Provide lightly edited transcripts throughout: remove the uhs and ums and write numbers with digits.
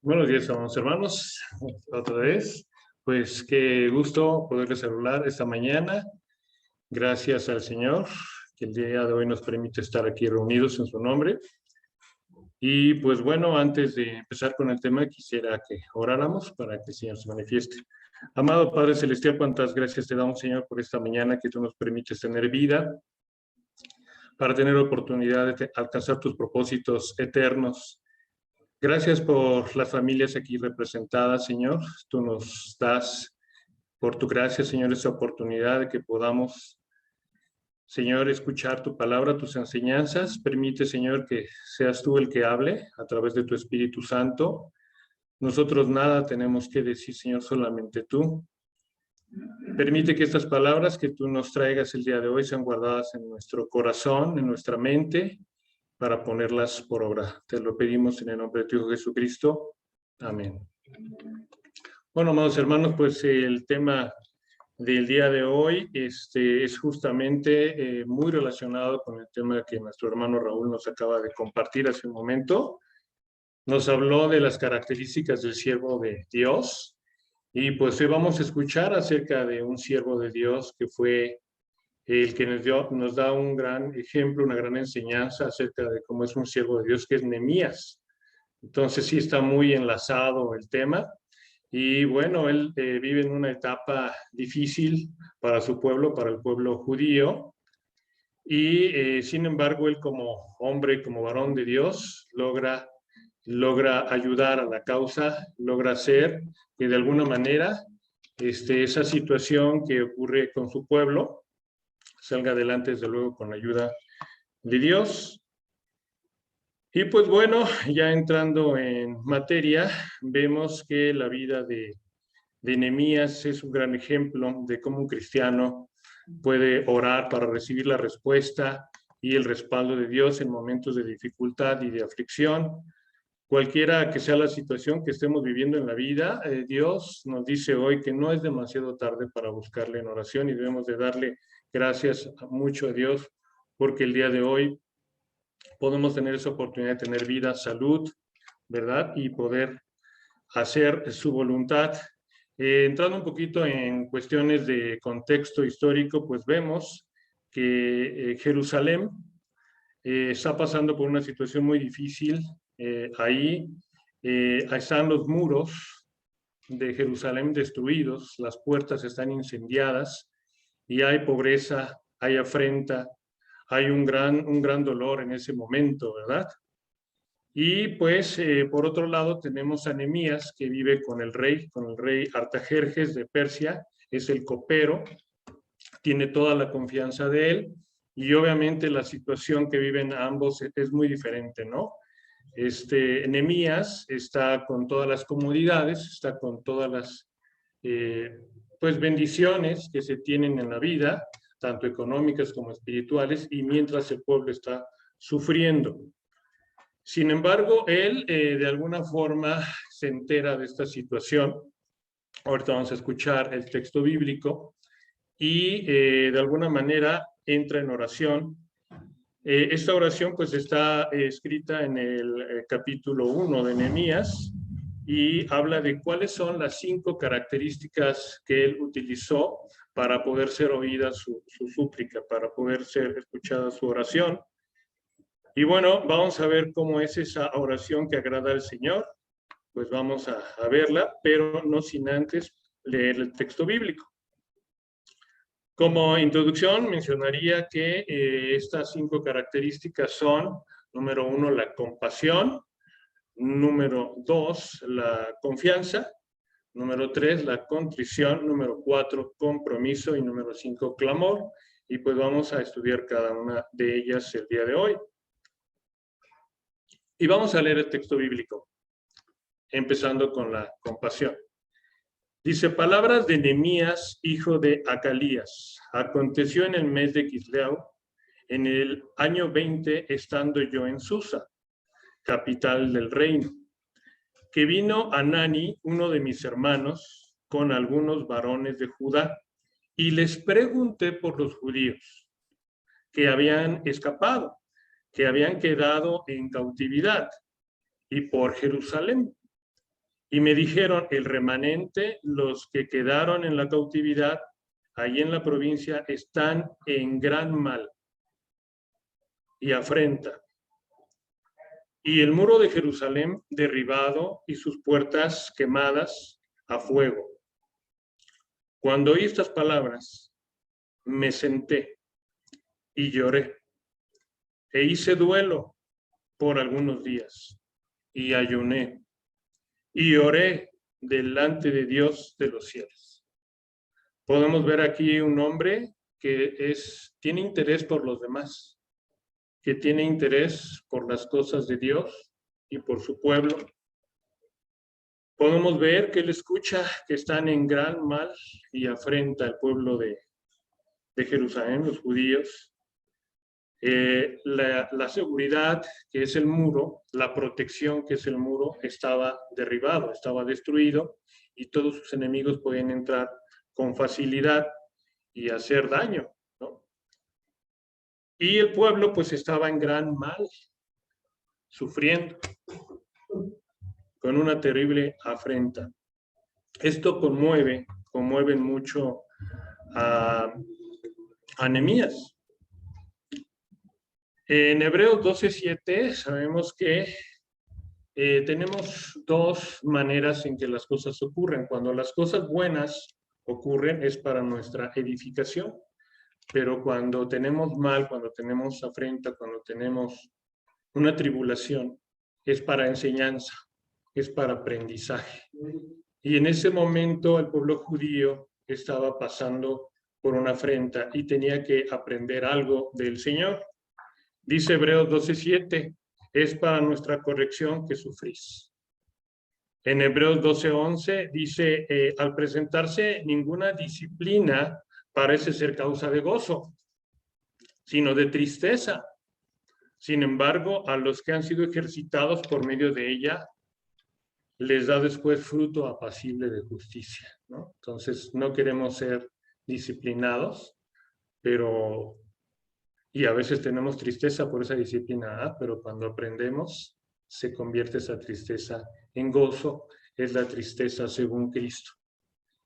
Buenos días, amados hermanos, otra vez. Pues qué gusto poderles hablar esta mañana. Gracias al Señor, que el día de hoy nos permite estar aquí reunidos en su nombre. Y pues bueno, antes de empezar con el tema, quisiera que oráramos para que el Señor se manifieste. Amado Padre Celestial, cuántas gracias te damos, Señor, por esta mañana que tú nos permites tener vida, para tener oportunidad de alcanzar tus propósitos eternos. Gracias por las familias aquí representadas, Señor. Tú nos das, por tu gracia, Señor, esa oportunidad de que podamos, Señor, escuchar tu palabra, tus enseñanzas. Permite, Señor, que seas tú el que hable a través de tu Espíritu Santo. Nosotros nada tenemos que decir, Señor, solamente tú. Permite que estas palabras que tú nos traigas el día de hoy sean guardadas en nuestro corazón, en nuestra mente, para ponerlas por obra. Te lo pedimos en el nombre de tu Hijo Jesucristo. Amén. Bueno, amados hermanos, pues el tema del día de hoy es justamente muy relacionado con el tema que nuestro hermano Raúl nos acaba de compartir hace un momento. Nos habló de las características del siervo de Dios y pues hoy vamos a escuchar acerca de un siervo de Dios que fue el que nos da un gran ejemplo, una gran enseñanza acerca de cómo es un siervo de Dios, que es Nehemías. Entonces sí está muy enlazado el tema. Y bueno, él vive en una etapa difícil para su pueblo, para el pueblo judío. Y sin embargo, él como hombre, como varón de Dios, logra ayudar a la causa, logra hacer que de alguna manera esa situación que ocurre con su pueblo salga adelante, desde luego, con la ayuda de Dios. Y pues bueno, ya entrando en materia, vemos que la vida de Nehemías es un gran ejemplo de cómo un cristiano puede orar para recibir la respuesta y el respaldo de Dios en momentos de dificultad y de aflicción. Cualquiera que sea la situación que estemos viviendo en la vida, Dios nos dice hoy que no es demasiado tarde para buscarle en oración y debemos de darle gracias mucho a Dios porque el día de hoy podemos tener esa oportunidad de tener vida, salud, ¿verdad? Y poder hacer su voluntad. Entrando un poquito en cuestiones de contexto histórico, pues vemos que Jerusalén está pasando por una situación muy difícil. Ahí están los muros de Jerusalén destruidos, las puertas están incendiadas y hay pobreza, hay afrenta, hay un gran dolor en ese momento, ¿verdad? Y pues, por otro lado, tenemos a Nehemías, que vive con el rey Artajerjes de Persia, es el copero, tiene toda la confianza de él, y obviamente la situación que viven ambos es muy diferente, ¿no? Nehemías está con todas las comodidades, está con todas las pues bendiciones que se tienen en la vida, tanto económicas como espirituales, y mientras el pueblo está sufriendo. Sin embargo, él de alguna forma se entera de esta situación. Ahorita vamos a escuchar el texto bíblico y de alguna manera entra en oración. Esta oración pues está escrita en el capítulo 1 de Nehemías y habla de cuáles son las 5 características que él utilizó para poder ser oída su súplica, para poder ser escuchada su oración. Y bueno, vamos a ver cómo es esa oración que agrada al Señor. Pues vamos a verla, pero no sin antes leer el texto bíblico. Como introducción, mencionaría que estas 5 características son, número 1, la compasión, número 2, la confianza, número 3, la contrición, número 4, compromiso y número 5, clamor. Y pues vamos a estudiar cada una de ellas el día de hoy. Y vamos a leer el texto bíblico, empezando con la compasión. Dice, palabras de Nehemías, hijo de Acalías. Aconteció en el mes de Quisleu, en el año 20, estando yo en Susa, capital del reino, que vino Anani, uno de mis hermanos, con algunos varones de Judá, y les pregunté por los judíos que habían escapado, que habían quedado en cautividad, y por Jerusalén. Y me dijeron, el remanente, los que quedaron en la cautividad, allí en la provincia, están en gran mal y afrenta. Y el muro de Jerusalén derribado y sus puertas quemadas a fuego. Cuando oí estas palabras, me senté y lloré. E hice duelo por algunos días y ayuné y oré delante de Dios de los cielos. Podemos ver aquí un hombre que tiene interés por los demás, que tiene interés por las cosas de Dios y por su pueblo. Podemos ver que él escucha que están en gran mal y afrenta al pueblo de Jerusalén, los judíos. La seguridad, que es el muro, la protección, que es el muro, estaba derribado, estaba destruido, y todos sus enemigos podían entrar con facilidad y hacer daño, ¿no? Y el pueblo pues estaba en gran mal, sufriendo, con una terrible afrenta. Esto conmueve mucho a Nehemías. En Hebreos 12:7 sabemos que tenemos dos maneras en que las cosas ocurren. Cuando las cosas buenas ocurren es para nuestra edificación, pero cuando tenemos mal, cuando tenemos afrenta, cuando tenemos una tribulación, es para enseñanza, es para aprendizaje. Y en ese momento el pueblo judío estaba pasando por una afrenta y tenía que aprender algo del Señor. Dice Hebreos 12:7, es para nuestra corrección que sufrís. En Hebreos 12:11 dice, al presentarse ninguna disciplina parece ser causa de gozo, sino de tristeza. Sin embargo, a los que han sido ejercitados por medio de ella, les da después fruto apacible de justicia, ¿no? Entonces, no queremos ser disciplinados, y a veces tenemos tristeza por esa disciplina, pero cuando aprendemos, se convierte esa tristeza en gozo. Es la tristeza según Cristo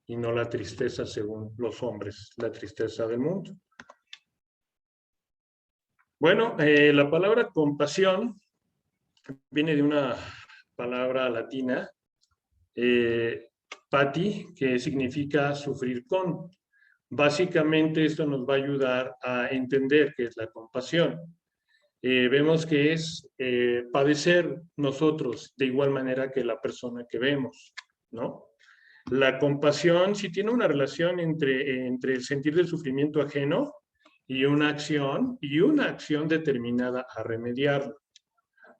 y no la tristeza según los hombres, la tristeza del mundo. Bueno, la palabra compasión viene de una palabra latina, pati, que significa sufrir con. Básicamente esto nos va a ayudar a entender qué es la compasión. Vemos que es padecer nosotros de igual manera que la persona que vemos, ¿no? La compasión sí tiene una relación entre el sentir del sufrimiento ajeno y una acción determinada a remediarlo.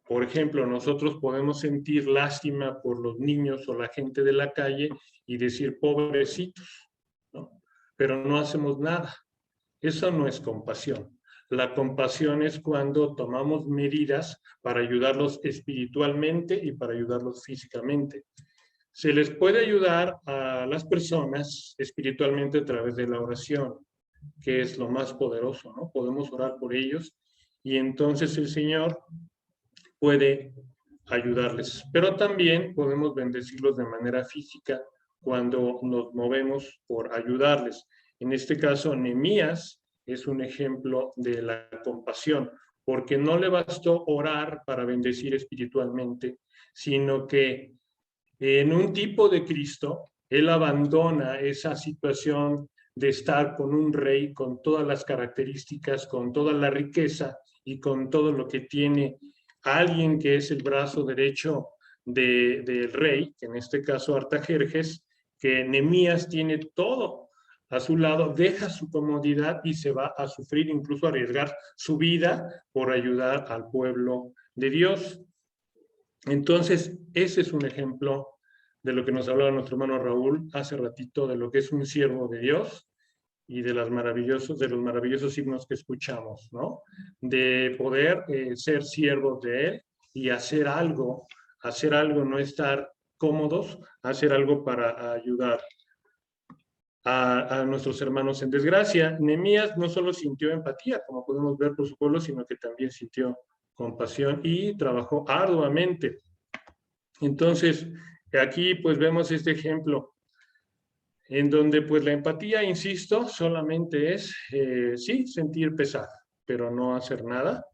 Por ejemplo, nosotros podemos sentir lástima por los niños o la gente de la calle y decir pobrecitos, ¿no? Pero no hacemos nada. Eso no es compasión. La compasión es cuando tomamos medidas para ayudarlos espiritualmente y para ayudarlos físicamente. Se les puede ayudar a las personas espiritualmente a través de la oración, que es lo más poderoso, ¿no? Podemos orar por ellos y entonces el Señor puede ayudarles. Pero también podemos bendecirlos de manera física cuando nos movemos por ayudarles. En este caso, Nehemías es un ejemplo de la compasión, porque no le bastó orar para bendecir espiritualmente, sino que en un tipo de Cristo, él abandona esa situación de estar con un rey, con todas las características, con toda la riqueza y con todo lo que tiene alguien que es el brazo derecho del rey, que en este caso Artajerjes, que Nehemías tiene todo a su lado, deja su comodidad y se va a sufrir, incluso a arriesgar su vida por ayudar al pueblo de Dios. Entonces, ese es un ejemplo de lo que nos hablaba nuestro hermano Raúl hace ratito, de lo que es un siervo de Dios y de los maravillosos himnos que escuchamos, ¿no? De poder ser siervos de Él y hacer algo, no estar cómodos, hacer algo para ayudar a nuestros hermanos en desgracia. Nehemías no solo sintió empatía, como podemos ver por su pueblo, sino que también sintió compasión y trabajó arduamente. Entonces, Aquí pues vemos este ejemplo en donde pues la empatía, insisto, solamente es, sí, sentir pesar, pero no hacer nada.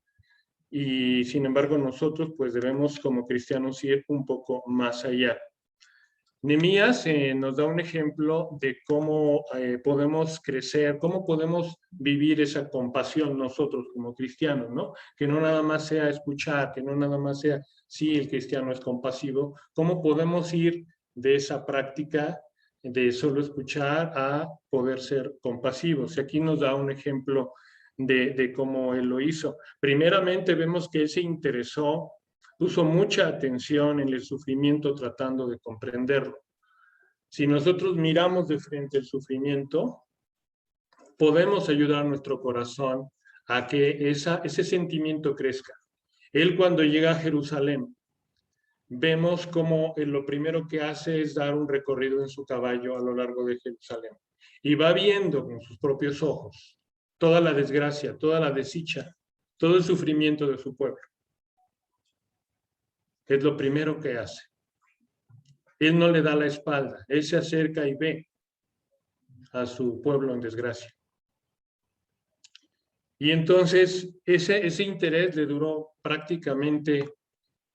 Y sin embargo nosotros pues debemos como cristianos ir un poco más allá. Nehemías nos da un ejemplo de cómo podemos crecer, cómo podemos vivir esa compasión nosotros como cristianos, ¿no? Que no nada más sea escuchar, que no nada más sea, sí, el cristiano es compasivo, cómo podemos ir de esa práctica de solo escuchar a poder ser compasivos. Y aquí nos da un ejemplo de cómo él lo hizo. Primeramente vemos que él se interesó, puso mucha atención en el sufrimiento tratando de comprenderlo. Si nosotros miramos de frente el sufrimiento, podemos ayudar a nuestro corazón a que ese sentimiento crezca. Él cuando llega a Jerusalén, vemos cómo lo primero que hace es dar un recorrido en su caballo a lo largo de Jerusalén. Y va viendo con sus propios ojos toda la desgracia, toda la desdicha, todo el sufrimiento de su pueblo. Es lo primero que hace. Él no le da la espalda, él se acerca y ve a su pueblo en desgracia. Y entonces ese interés le duró prácticamente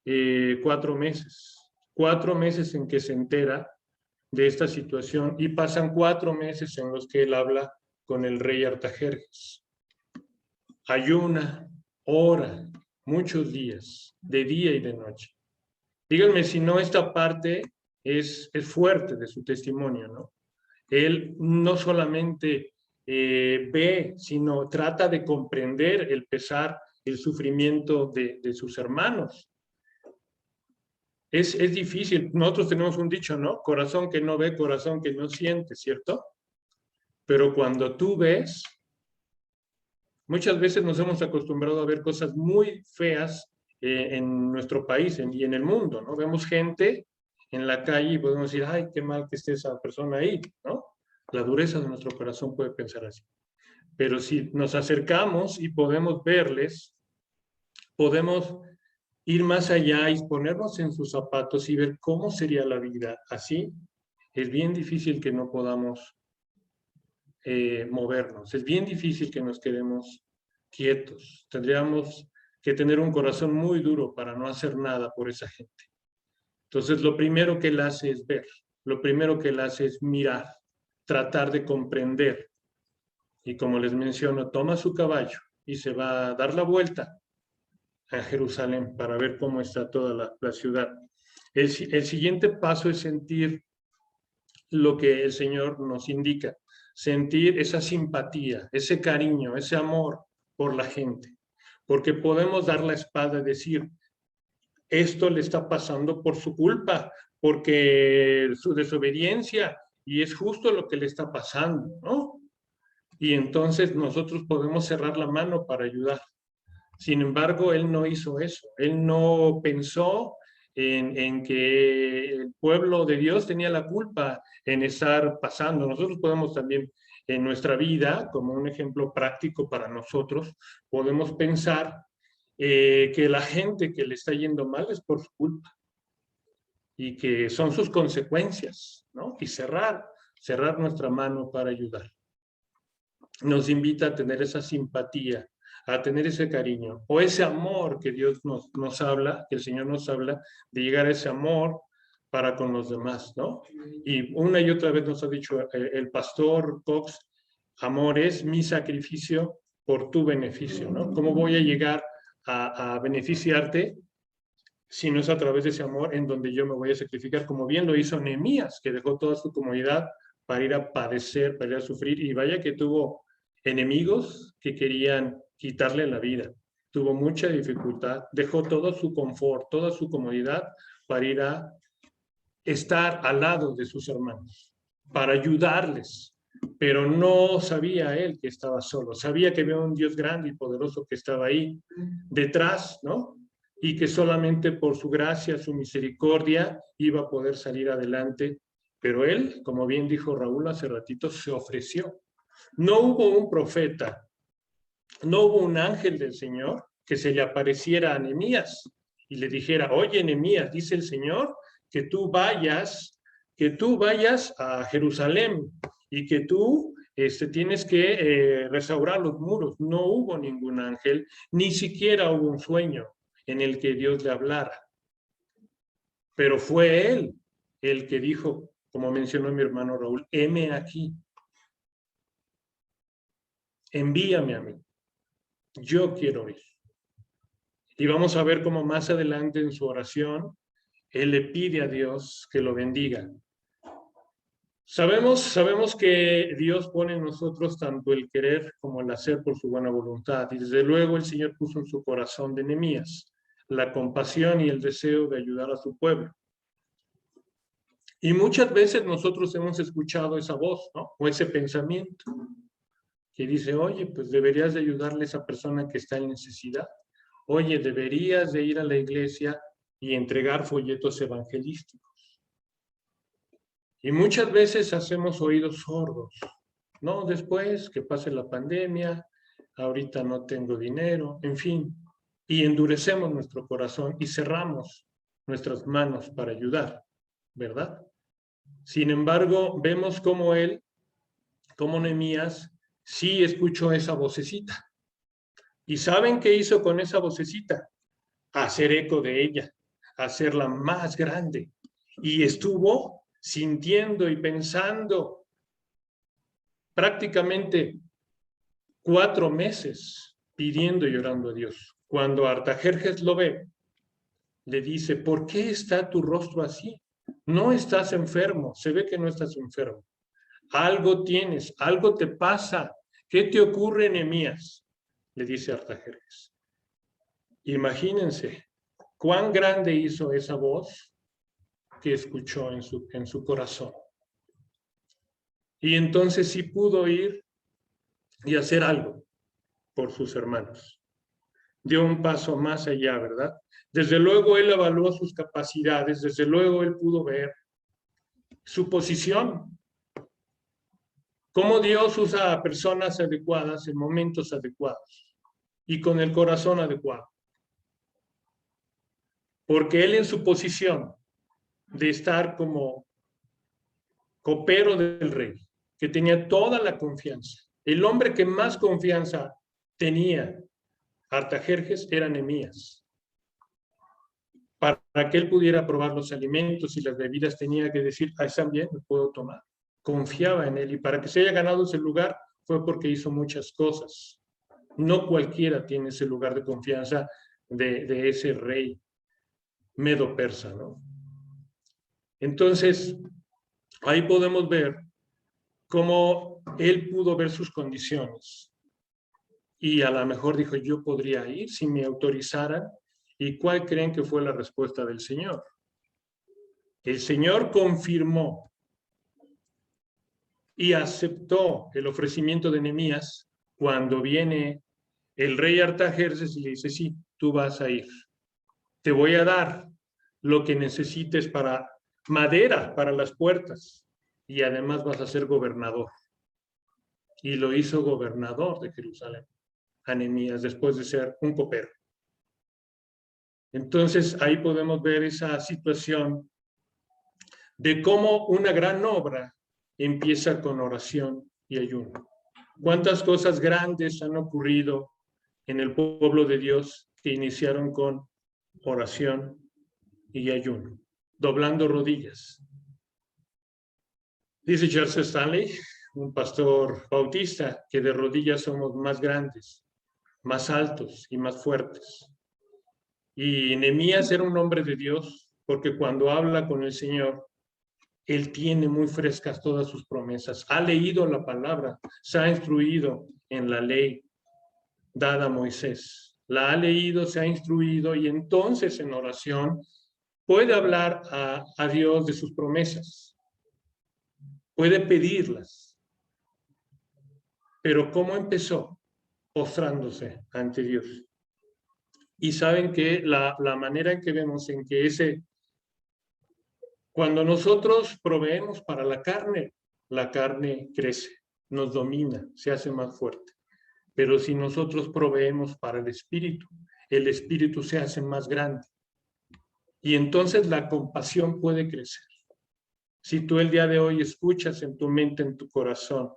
4 meses. 4 meses en que se entera de esta situación y pasan 4 meses en los que él habla con el rey Artajerjes. Ayuna, ora, muchos días, de día y de noche. Díganme si no esta parte es fuerte de su testimonio, ¿no? Él no solamente ve, sino trata de comprender el pesar, el sufrimiento de sus hermanos. Es difícil. Nosotros tenemos un dicho, ¿no? Corazón que no ve, corazón que no siente, ¿cierto? Pero cuando tú ves, muchas veces nos hemos acostumbrado a ver cosas muy feas en nuestro país y en el mundo, ¿no? Vemos gente en la calle y podemos decir, ay, qué mal que esté esa persona ahí, ¿no? La dureza de nuestro corazón puede pensar así. Pero si nos acercamos y podemos verles, podemos ir más allá y ponernos en sus zapatos y ver cómo sería la vida así. Es bien difícil que no podamos movernos. Es bien difícil que nos quedemos quietos. Tendríamos que tener un corazón muy duro para no hacer nada por esa gente. Entonces, lo primero que él hace es ver. Lo primero que él hace es mirar, tratar de comprender. Y como les menciono, toma su caballo y se va a dar la vuelta a Jerusalén para ver cómo está toda la ciudad. El siguiente paso es sentir lo que el Señor nos indica, sentir esa simpatía, ese cariño, ese amor por la gente, porque podemos dar la espada y decir, esto le está pasando por su culpa, porque su desobediencia, y es justo lo que le está pasando, ¿no? Y entonces nosotros podemos cerrar la mano para ayudar. Sin embargo, él no hizo eso. Él no pensó en que el pueblo de Dios tenía la culpa en estar pasando. Nosotros podemos también en nuestra vida, como un ejemplo práctico para nosotros, podemos pensar que la gente que le está yendo mal es por su culpa y que son sus consecuencias, ¿no? Y cerrar nuestra mano para ayudar. Nos invita a tener esa simpatía, a tener ese cariño o ese amor que Dios nos habla, que el Señor nos habla, de llegar a ese amor para con los demás, ¿no? Y una y otra vez nos ha dicho el pastor Cox, amor es mi sacrificio por tu beneficio, ¿no? ¿Cómo voy a llegar a beneficiarte si no es a través de ese amor en donde yo me voy a sacrificar, como bien lo hizo Nehemías, que dejó toda su comodidad para ir a padecer, para ir a sufrir, y vaya que tuvo enemigos que querían quitarle la vida. Tuvo mucha dificultad, dejó todo su confort, toda su comodidad para ir a estar al lado de sus hermanos, para ayudarles, pero no sabía él que estaba solo, sabía que había un Dios grande y poderoso que estaba ahí detrás, ¿no? Y que solamente por su gracia, su misericordia, iba a poder salir adelante. Pero él, como bien dijo Raúl hace ratito, se ofreció. No hubo un profeta, no hubo un ángel del Señor que se le apareciera a Nehemías y le dijera, oye, Nehemías, dice el Señor que tú vayas a Jerusalén y que tú tienes que restaurar los muros. No hubo ningún ángel, ni siquiera hubo un sueño en el que Dios le hablara. Pero fue él el que dijo, como mencionó mi hermano Raúl, heme aquí. Envíame a mí. Yo quiero ir. Y vamos a ver cómo más adelante en su oración, él le pide a Dios que lo bendiga. Sabemos que Dios pone en nosotros tanto el querer como el hacer por su buena voluntad. Y desde luego el Señor puso en su corazón de Nehemías la compasión y el deseo de ayudar a su pueblo. Y muchas veces nosotros hemos escuchado esa voz, ¿no? O ese pensamiento que dice, oye, pues deberías de ayudarle a esa persona que está en necesidad. Oye, deberías de ir a la iglesia y entregar folletos evangelísticos. Y muchas veces hacemos oídos sordos. No, después que pase la pandemia, ahorita no tengo dinero, en fin. Y endurecemos nuestro corazón y cerramos nuestras manos para ayudar, ¿verdad? Sin embargo, vemos cómo Nehemías, sí escuchó esa vocecita. ¿Y saben qué hizo con esa vocecita? Hacer eco de ella, hacerla más grande. Y estuvo sintiendo y pensando prácticamente 4 meses pidiendo y orando a Dios. Cuando Artajerjes lo ve, le dice, ¿por qué está tu rostro así? No estás enfermo, se ve que no estás enfermo. Algo tienes, algo te pasa. ¿Qué te ocurre, Nehemías? Le dice Artajerjes. Imagínense cuán grande hizo esa voz que escuchó en su corazón. Y entonces sí pudo ir y hacer algo por sus hermanos. Dio un paso más allá, ¿verdad? Desde luego él evaluó sus capacidades, desde luego él pudo ver su posición, cómo Dios usa a personas adecuadas en momentos adecuados y con el corazón adecuado. Porque él en su posición de estar como copero del rey, que tenía toda la confianza, el hombre que más confianza tenía Artajerjes era Nehemías. Para que él pudiera probar los alimentos y las bebidas tenía que decir, ah, están bien, me puedo tomar. Confiaba en él y para que se haya ganado ese lugar fue porque hizo muchas cosas. No cualquiera tiene ese lugar de confianza de ese rey medo-persa, ¿no? Entonces, ahí podemos ver cómo él pudo ver sus condiciones y a lo mejor dijo, yo podría ir si me autorizaran. ¿Y cuál creen que fue la respuesta del Señor? El Señor confirmó y aceptó el ofrecimiento de Nehemías cuando viene el rey Artajerjes y le dice, sí, tú vas a ir. Te voy a dar lo que necesites para madera, para las puertas, y además vas a ser gobernador. Y lo hizo gobernador de Jerusalén, a Nehemías, después de ser un copero. Entonces, ahí podemos ver esa situación de cómo una gran obra empieza con oración y ayuno. ¿Cuántas cosas grandes han ocurrido en el pueblo de Dios que iniciaron con oración y ayuno? Doblando rodillas. Dice Charles Stanley, un pastor bautista, que de rodillas somos más grandes, más altos y más fuertes. Y Nehemías era un hombre de Dios, porque cuando habla con el Señor, él tiene muy frescas todas sus promesas. Ha leído la palabra, se ha instruido en la ley dada a Moisés. La ha leído, se ha instruido y entonces en oración puede hablar a Dios de sus promesas. Puede pedirlas. Pero ¿cómo empezó? Postrándose ante Dios. Y saben que la manera en que vemos en que cuando nosotros proveemos para la carne crece, nos domina, se hace más fuerte. Pero si nosotros proveemos para el espíritu se hace más grande. Y entonces la compasión puede crecer. Si tú el día de hoy escuchas en tu mente, en tu corazón,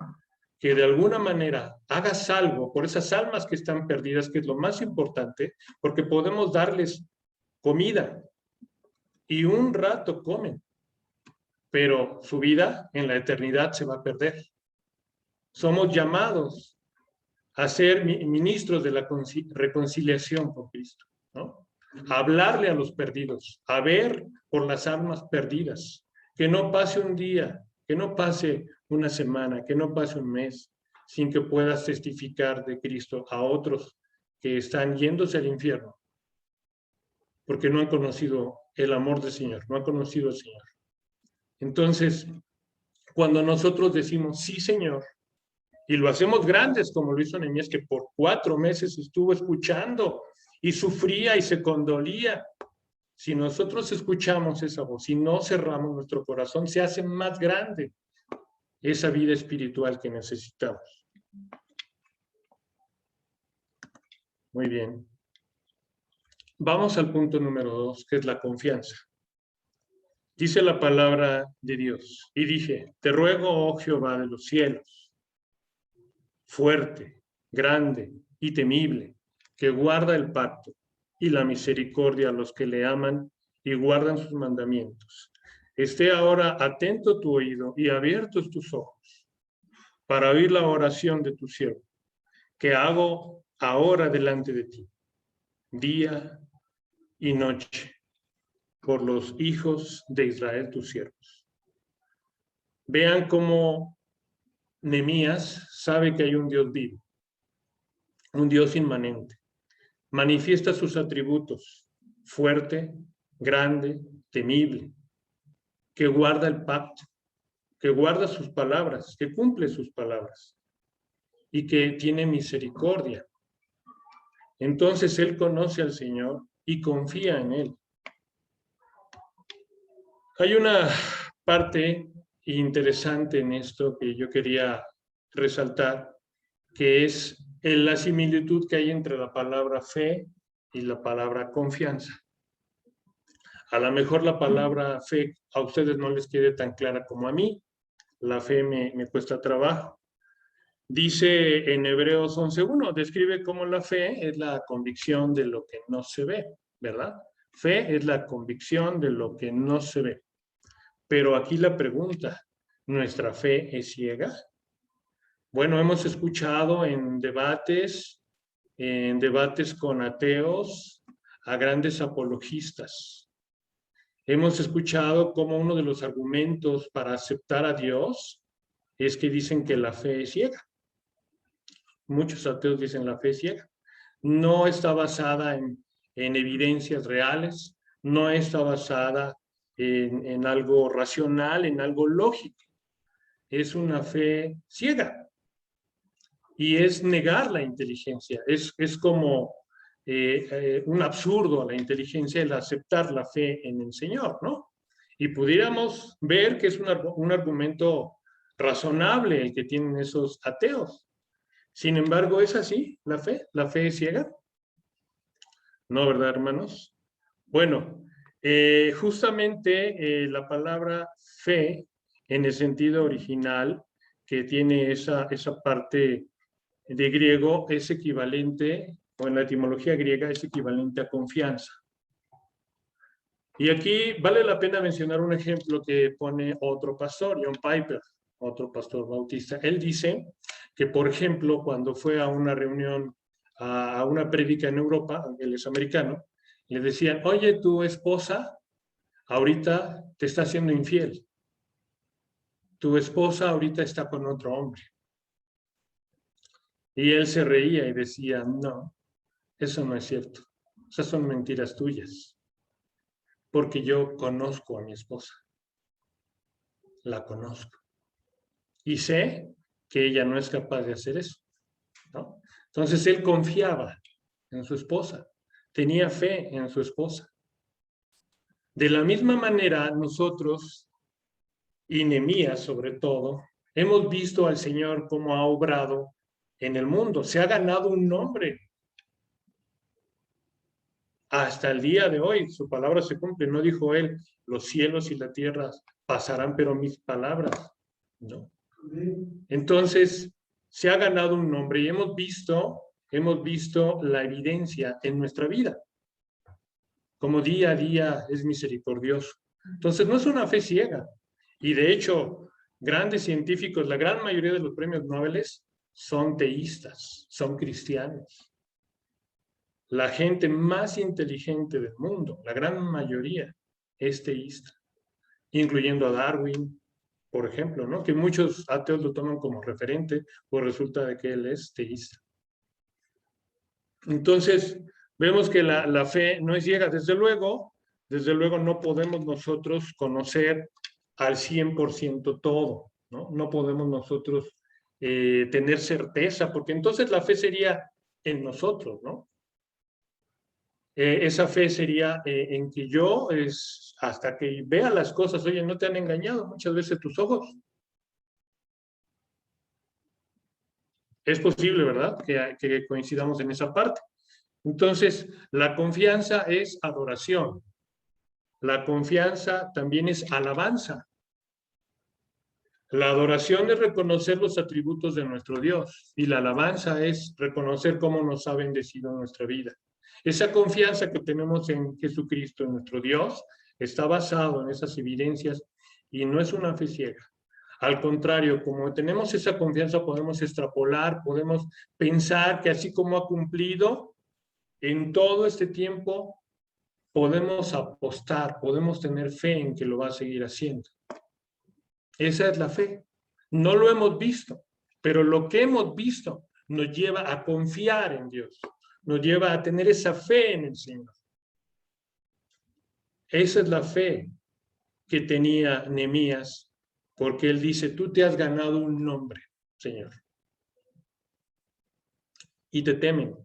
que de alguna manera hagas algo por esas almas que están perdidas, que es lo más importante, porque podemos darles comida y un rato comen, pero su vida en la eternidad se va a perder. Somos llamados a ser ministros de la reconciliación con Cristo, ¿no? A hablarle a los perdidos, a ver por las almas perdidas, que no pase un día, que no pase una semana, que no pase un mes, sin que puedas testificar de Cristo a otros que están yéndose al infierno, porque no han conocido el amor del Señor, no han conocido al Señor. Entonces, cuando nosotros decimos, sí, Señor, y lo hacemos grandes, como lo hizo Nehemías, que por 4 meses estuvo escuchando y sufría y se condolía. Si nosotros escuchamos esa voz y no cerramos nuestro corazón, se hace más grande esa vida espiritual que necesitamos. Muy bien. Vamos al punto número 2, que es la confianza. Dice la palabra de Dios, y dije, te ruego, oh Jehová de los cielos, fuerte, grande y temible, que guarda el pacto y la misericordia a los que le aman y guardan sus mandamientos. Esté ahora atento tu oído y abiertos tus ojos para oír la oración de tu siervo, que hago ahora delante de ti, día y noche, por los hijos de Israel, tus siervos. Vean cómo Nehemías sabe que hay un Dios vivo, un Dios inmanente. Manifiesta sus atributos, fuerte, grande, temible, que guarda el pacto, que guarda sus palabras, que cumple sus palabras y que tiene misericordia. Entonces él conoce al Señor y confía en él. Hay una parte interesante en esto que yo quería resaltar, que es la similitud que hay entre la palabra fe y la palabra confianza. A lo mejor la palabra fe a ustedes no les quede tan clara como a mí. La fe me cuesta trabajo. Dice en Hebreos 11:1, describe cómo la fe es la convicción de lo que no se ve, ¿verdad? Fe es la convicción de lo que no se ve. Pero aquí la pregunta, ¿nuestra fe es ciega? Bueno, hemos escuchado en debates con ateos, a grandes apologistas. Hemos escuchado cómo uno de los argumentos para aceptar a Dios es que dicen que la fe es ciega. Muchos ateos dicen la fe es ciega. No está basada en evidencias reales, no está basada en algo racional, en algo lógico. Es una fe ciega. Y es negar la inteligencia. Es como un absurdo a la inteligencia el aceptar la fe en el Señor, ¿no? Y pudiéramos ver que es un argumento razonable el que tienen esos ateos. Sin embargo, ¿es así la fe es ciega? No, ¿verdad, hermanos? Bueno, justamente la palabra fe, en el sentido original, que tiene esa parte de griego, es equivalente, o en la etimología griega, es equivalente a confianza. Y aquí vale la pena mencionar un ejemplo que pone otro pastor, John Piper, otro pastor bautista. Él dice que, por ejemplo, cuando fue a una reunión, a una prédica en Europa, él es americano, le decían, oye, tu esposa ahorita te está haciendo infiel. Tu esposa ahorita está con otro hombre. Y él se reía y decía, no, eso no es cierto. Esas son mentiras tuyas. Porque yo conozco a mi esposa. La conozco. Y sé que ella no es capaz de hacer eso, ¿no? Entonces él confiaba en su esposa. Tenía fe en su esposa. De la misma manera, nosotros, y Nehemías sobre todo, hemos visto al Señor cómo ha obrado en el mundo. Se ha ganado un nombre. Hasta el día de hoy, su palabra se cumple. No dijo él, los cielos y la tierra pasarán, pero mis palabras no. Entonces, se ha ganado un nombre y hemos visto la evidencia en nuestra vida, como día a día es misericordioso. Entonces, no es una fe ciega. Y de hecho, grandes científicos, la gran mayoría de los premios Nobel son teístas, son cristianos. La gente más inteligente del mundo, la gran mayoría, es teísta, incluyendo a Darwin, por ejemplo, ¿no? Que muchos ateos lo toman como referente, pues resulta de que él es teísta. Entonces, vemos que la fe no es ciega. Desde luego no podemos nosotros conocer al 100% todo, ¿no? No podemos nosotros tener certeza, porque entonces la fe sería en nosotros, ¿no? Esa fe sería en que yo, hasta que vea las cosas, oye, no te han engañado muchas veces tus ojos. Es posible, ¿verdad? Que coincidamos en esa parte. Entonces, la confianza es adoración. La confianza también es alabanza. La adoración es reconocer los atributos de nuestro Dios y la alabanza es reconocer cómo nos ha bendecido en nuestra vida. Esa confianza que tenemos en Jesucristo, en nuestro Dios, está basado en esas evidencias y no es una fe ciega. Al contrario, como tenemos esa confianza, podemos extrapolar, podemos pensar que así como ha cumplido en todo este tiempo, podemos apostar, podemos tener fe en que lo va a seguir haciendo. Esa es la fe. No lo hemos visto, pero lo que hemos visto nos lleva a confiar en Dios, nos lleva a tener esa fe en el Señor. Esa es la fe que tenía Nehemías, porque él dice, tú te has ganado un nombre, Señor. Y te temen.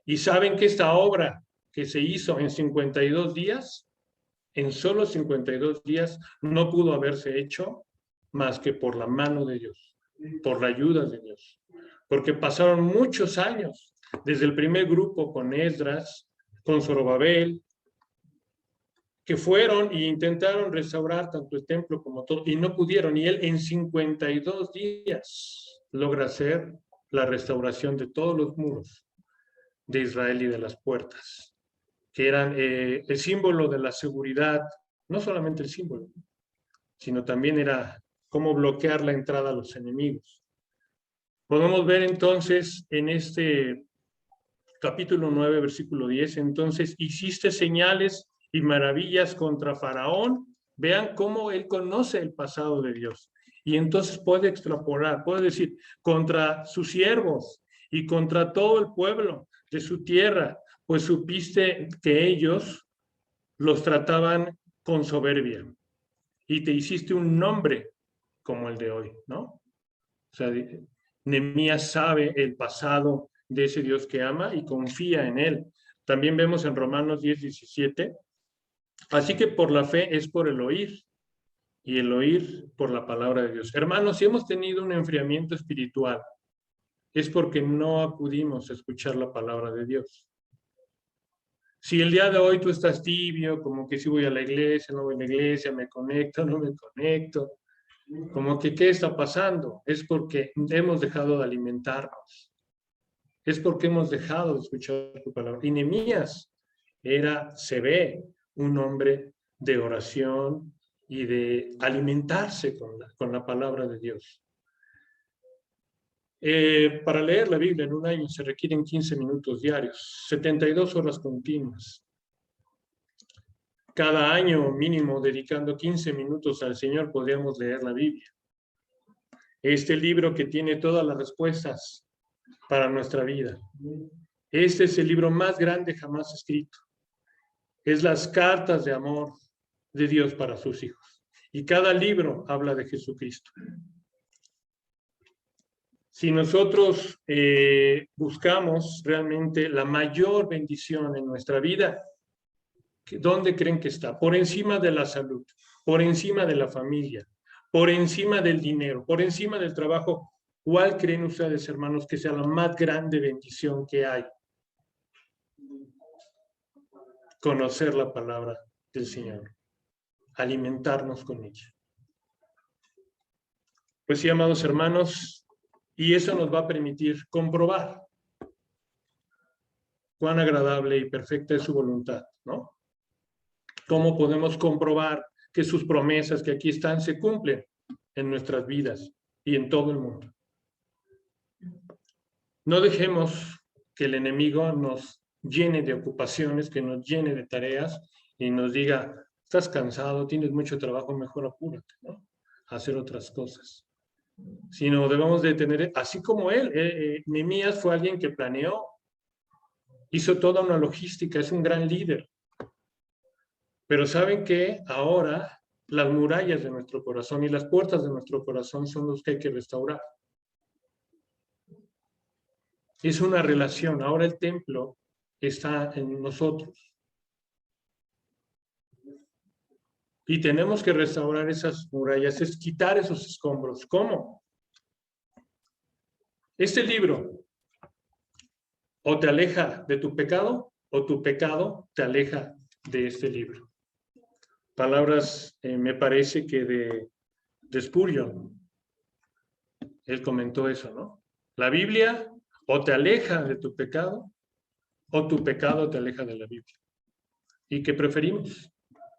Y saben que esta obra que se hizo en 52 días, en solo 52 días, no pudo haberse hecho más que por la mano de Dios, por la ayuda de Dios. Porque pasaron muchos años, desde el primer grupo con Esdras, con Zorobabel, que fueron e intentaron restaurar tanto el templo como todo, y no pudieron. Y él en 52 días logra hacer la restauración de todos los muros de Israel y de las puertas, que eran el símbolo de la seguridad, no solamente el símbolo, sino también era cómo bloquear la entrada a los enemigos. Podemos ver entonces en este capítulo 9, versículo 10, entonces hiciste señales y maravillas contra Faraón. Vean cómo él conoce el pasado de Dios. Y entonces puede extrapolar, puede decir, contra sus siervos y contra todo el pueblo de su tierra, pues supiste que ellos los trataban con soberbia y te hiciste un nombre como el de hoy, ¿no? O sea, Nehemías sabe el pasado de ese Dios que ama y confía en él. También vemos en Romanos 10:17, así que por la fe es por el oír y el oír por la palabra de Dios. Hermanos, si hemos tenido un enfriamiento espiritual, es porque no acudimos a escuchar la palabra de Dios. Si el día de hoy tú estás tibio, como que si voy a la iglesia, no voy a la iglesia, me conecto, no me conecto, como que ¿qué está pasando? Es porque hemos dejado de alimentarnos. Es porque hemos dejado de escuchar tu palabra. Y Nehemías se ve un hombre de oración y de alimentarse con la palabra de Dios. Para leer la Biblia en un año se requieren 15 minutos diarios, 72 horas continuas. Cada año mínimo dedicando 15 minutos al Señor podríamos leer la Biblia. Este libro que tiene todas las respuestas para nuestra vida. Este es el libro más grande jamás escrito. Es las cartas de amor de Dios para sus hijos. Y cada libro habla de Jesucristo. Si nosotros buscamos realmente la mayor bendición en nuestra vida, ¿dónde creen que está? Por encima de la salud, por encima de la familia, por encima del dinero, por encima del trabajo. ¿Cuál creen ustedes, hermanos, que sea la más grande bendición que hay? conocer la palabra del Señor, alimentarnos con ella. Pues sí, amados hermanos, y eso nos va a permitir comprobar cuán agradable y perfecta es su voluntad, ¿no? ¿Cómo podemos comprobar que sus promesas que aquí están se cumplen en nuestras vidas y en todo el mundo? No dejemos que el enemigo nos llene de ocupaciones, que nos llene de tareas y nos diga, estás cansado, tienes mucho trabajo, mejor apúrate, ¿no? A hacer otras cosas. Sino debemos de tener, así como él, Nehemías fue alguien que planeó, hizo toda una logística, es un gran líder. Pero ¿saben qué? Ahora las murallas de nuestro corazón y las puertas de nuestro corazón son los que hay que restaurar. Es una relación. Ahora el templo está en nosotros. Y tenemos que restaurar esas murallas, es quitar esos escombros. ¿Cómo? Este libro o te aleja de tu pecado o tu pecado te aleja de este libro. Palabras, me parece que de Spurgeon. Él comentó eso, ¿no? La Biblia o te aleja de tu pecado o tu pecado te aleja de la Biblia. ¿Y qué preferimos?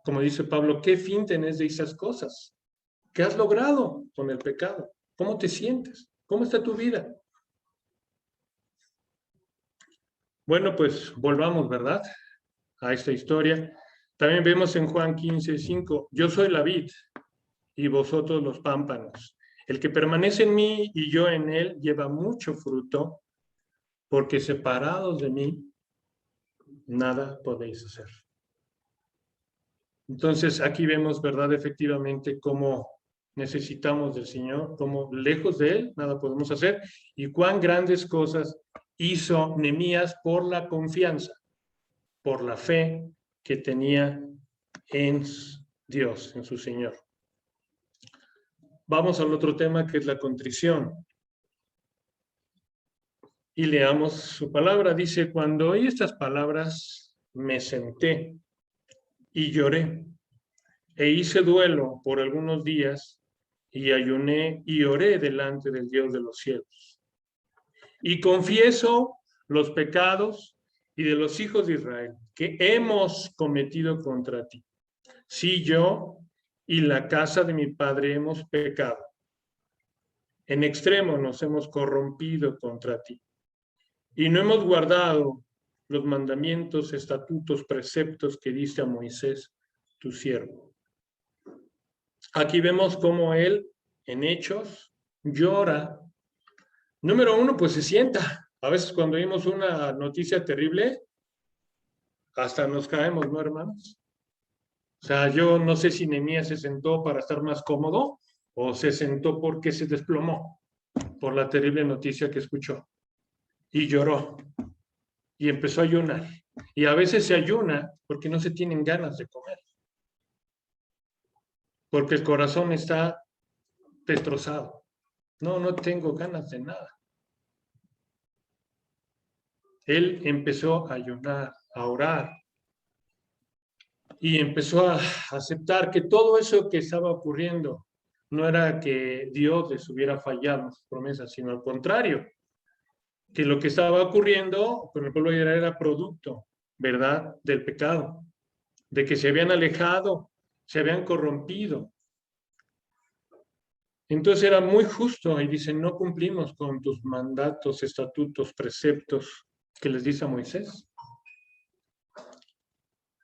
Como dice Pablo, ¿qué fin tenés de esas cosas? ¿Qué has logrado con el pecado? ¿Cómo te sientes? ¿Cómo está tu vida? Bueno, pues volvamos, ¿verdad? A esta historia. También vemos en Juan 15:5, yo soy la vid y vosotros los pámpanos. El que permanece en mí y yo en él lleva mucho fruto, porque separados de mí, nada podéis hacer. Entonces, aquí vemos, ¿verdad? Efectivamente, cómo necesitamos del Señor, cómo lejos de Él nada podemos hacer, y cuán grandes cosas hizo Nehemías por la confianza, por la fe que tenía en Dios, en su Señor. Vamos al otro tema, que es la contrición. Y leamos su palabra. Dice, cuando oí estas palabras, me senté y lloré. E hice duelo por algunos días y ayuné y oré delante del Dios de los cielos. Y confieso los pecados y de los hijos de Israel que hemos cometido contra ti. Sí, yo y la casa de mi padre hemos pecado. En extremo nos hemos corrompido contra ti. Y no hemos guardado los mandamientos, estatutos, preceptos que diste a Moisés, tu siervo. Aquí vemos cómo él, en Hechos, llora. Número uno, pues se sienta. A veces cuando vimos una noticia terrible, hasta nos caemos, ¿no, hermanos? O sea, yo no sé si Nehemías se sentó para estar más cómodo o se sentó porque se desplomó por la terrible noticia que escuchó. Y lloró. Y empezó a ayunar. Y a veces se ayuna porque no se tienen ganas de comer. Porque el corazón está destrozado. No tengo ganas de nada. Él empezó a ayunar, a orar, y empezó a aceptar que todo eso que estaba ocurriendo no era que Dios les hubiera fallado sus promesas, sino al contrario, que lo que estaba ocurriendo con el pueblo de Israel era producto, ¿verdad?, del pecado, de que se habían alejado, se habían corrompido. Entonces era muy justo y dicen, no cumplimos con tus mandatos, estatutos, preceptos que les dice a Moisés.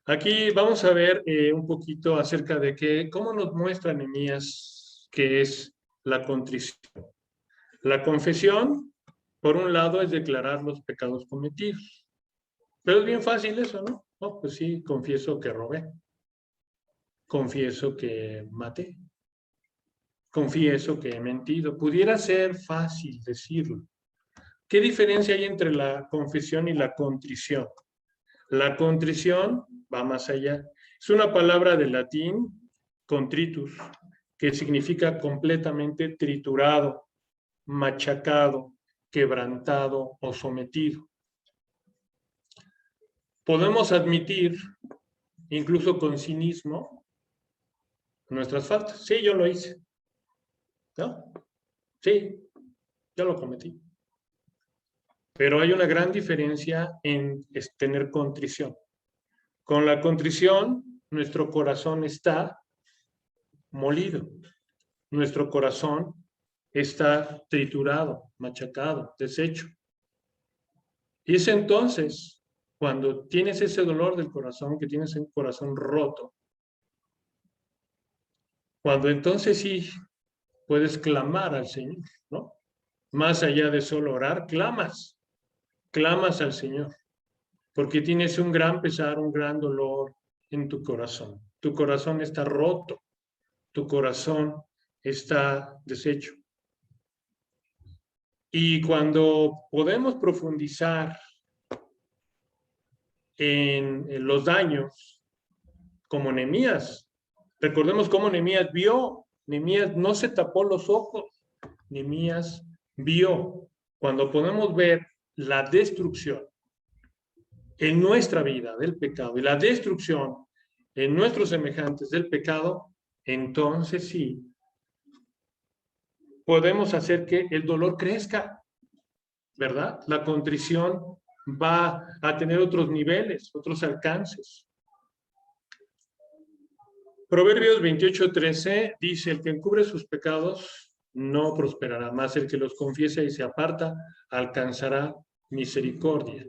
Aquí vamos a ver un poquito acerca de cómo nos muestra Nehemías qué es la contrición. La confesión, por un lado, es declarar los pecados cometidos. Pero es bien fácil eso, ¿no? No, pues sí, confieso que robé. Confieso que maté. Confieso que he mentido. Pudiera ser fácil decirlo. ¿Qué diferencia hay entre la confesión y la contrición? La contrición va más allá. Es una palabra del latín, contritus, que significa completamente triturado, machacado, quebrantado o sometido. podemos admitir, incluso con cinismo, nuestras faltas. Sí, yo lo hice. ¿No? Sí, yo lo cometí. Pero hay una gran diferencia en tener contrición. Con la contrición, nuestro corazón está molido. Nuestro corazón está triturado, machacado, deshecho. Y es entonces, cuando tienes ese dolor del corazón, que tienes un corazón roto, cuando entonces sí puedes clamar al Señor, ¿no? Más allá de solo orar, clamas al Señor, porque tienes un gran pesar, un gran dolor en tu corazón. Tu corazón está roto, tu corazón está deshecho. Y cuando podemos profundizar en los daños, como Nehemías, recordemos cómo Nehemías vio, Nehemías no se tapó los ojos, Nehemías vio. Cuando podemos ver la destrucción en nuestra vida del pecado y la destrucción en nuestros semejantes del pecado, entonces sí podemos hacer que el dolor crezca, ¿verdad? La contrición va a tener otros niveles, otros alcances. Proverbios 28:13 dice: el que encubre sus pecados no prosperará, más el que los confiesa y se aparta alcanzará misericordia.